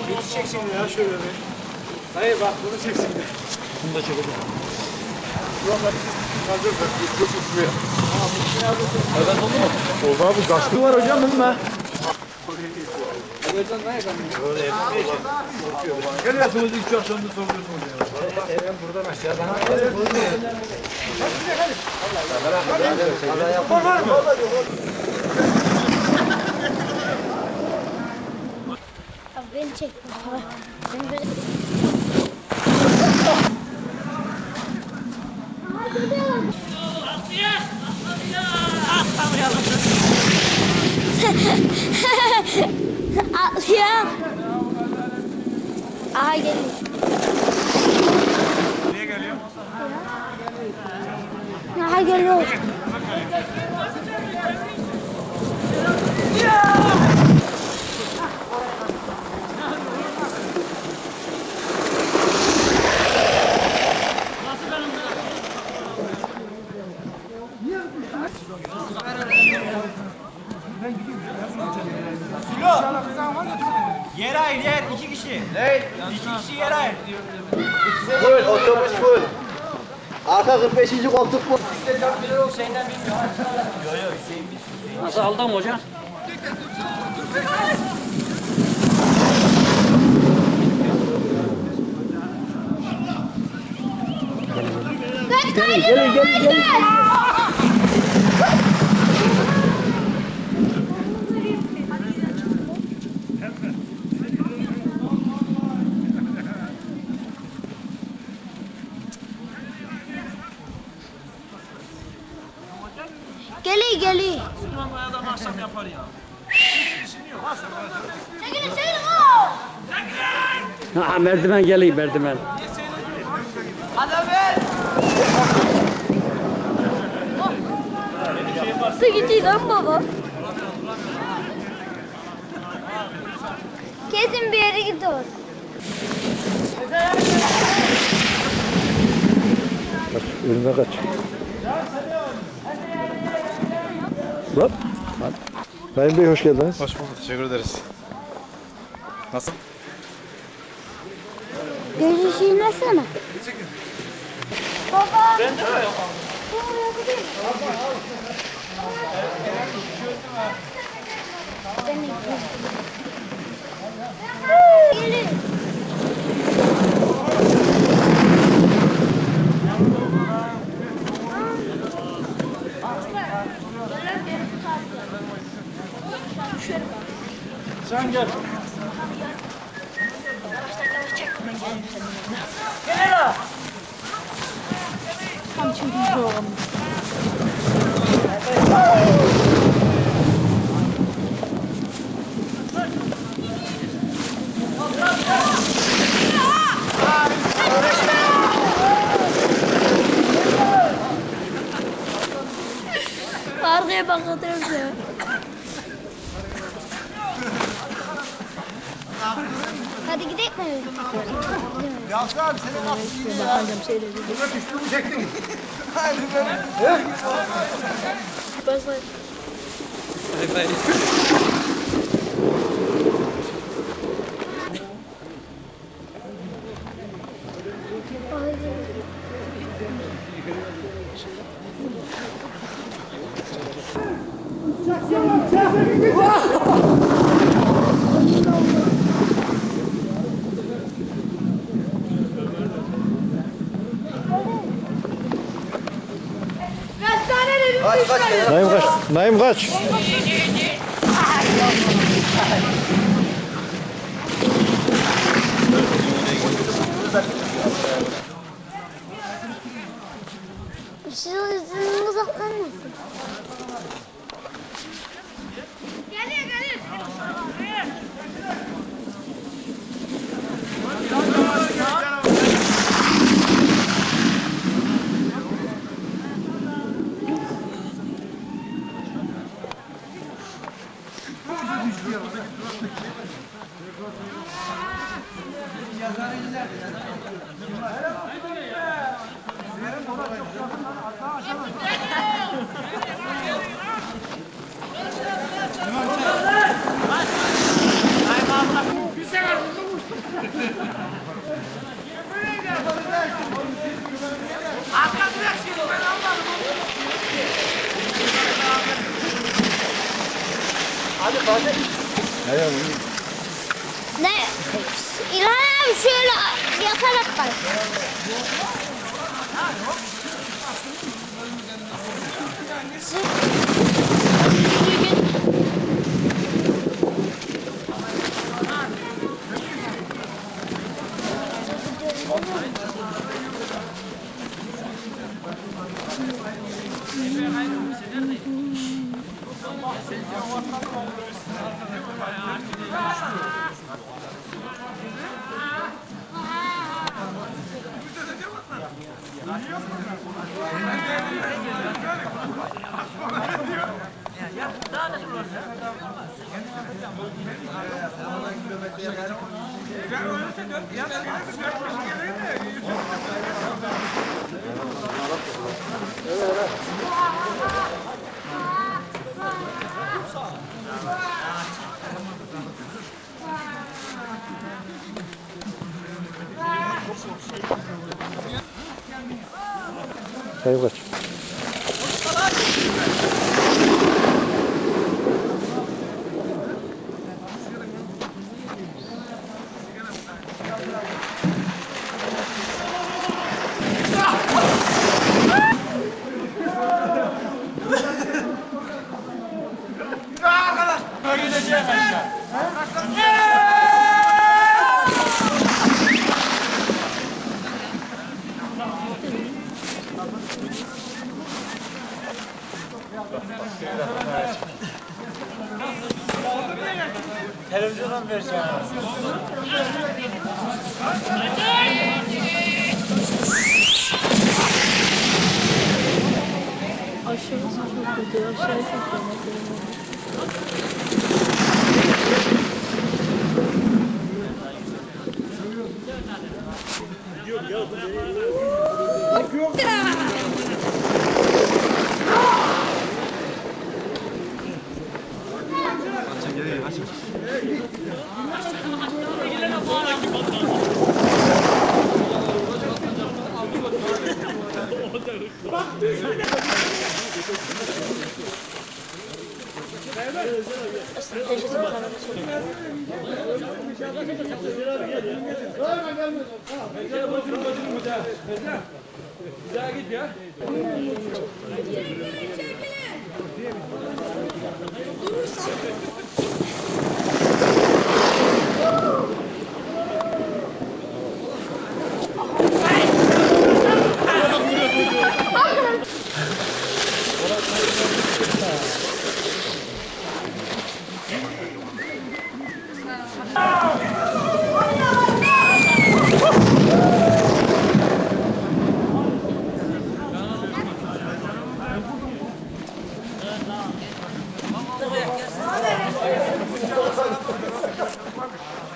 Geçecek şimdi ya şöyle bir. Hayır bak bunu çek şimdi. Bunu da çekeceğim. Hazır bak. Çok uçmuyor. Evet oldu mu? Oldu abi. Kaçtı var hocam bununla. Geliyorsunuz ilk akşamda soruyorsunuz ya. Evet burada mesela. Var mı? Abi beni çek. Beni böyle... Atlıyor. Aha geliyor. Niye geliyor? Aha geliyor. Yer ayır yer. 2 kişi. Ne? 2 kişi yer ayır. Full, otobüs full. Arka 45. koltuk full. Hüseyin'den bilmiyor. Yok yok Hüseyin bir. Nasıl aldın hocam? Gelin. Geli. Adam akşam yapar ya. Çekilin. Ha, merdiven geliyor merdiven. Nasıl gidiyor lan baba? Kesin bir yere gidiyor. Kaç, önüme kaç. Lan. Naim Bey hoş geldiniz. Hoş bulduk. Teşekkür ederiz. Nasıl? Gözü nasıl? Baba. Ben de mi? Gelin. Sen gel. Arkaya bakıyorum ya. Hadi gidelim mi? Yalçın abi senin nasıl iyi ya? Buna düştü mü çektin? Hadi böyle. Bas. Naim kaç. Siz uzaklanın. Hadi Fatih. Ne? İlhan abi şöyle yatarak bak. Sayın kaç. Televizyondan vereceğim. Aşağısı çok kötü. Aşağıya saklamak lazım.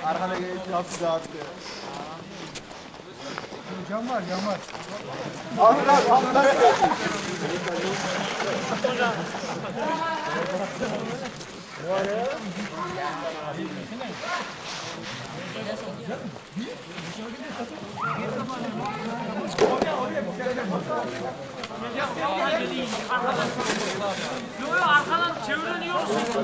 Arkana gelip hafif dağıttı. Cam var, cam var. Yok arkadan çevireniyor musun?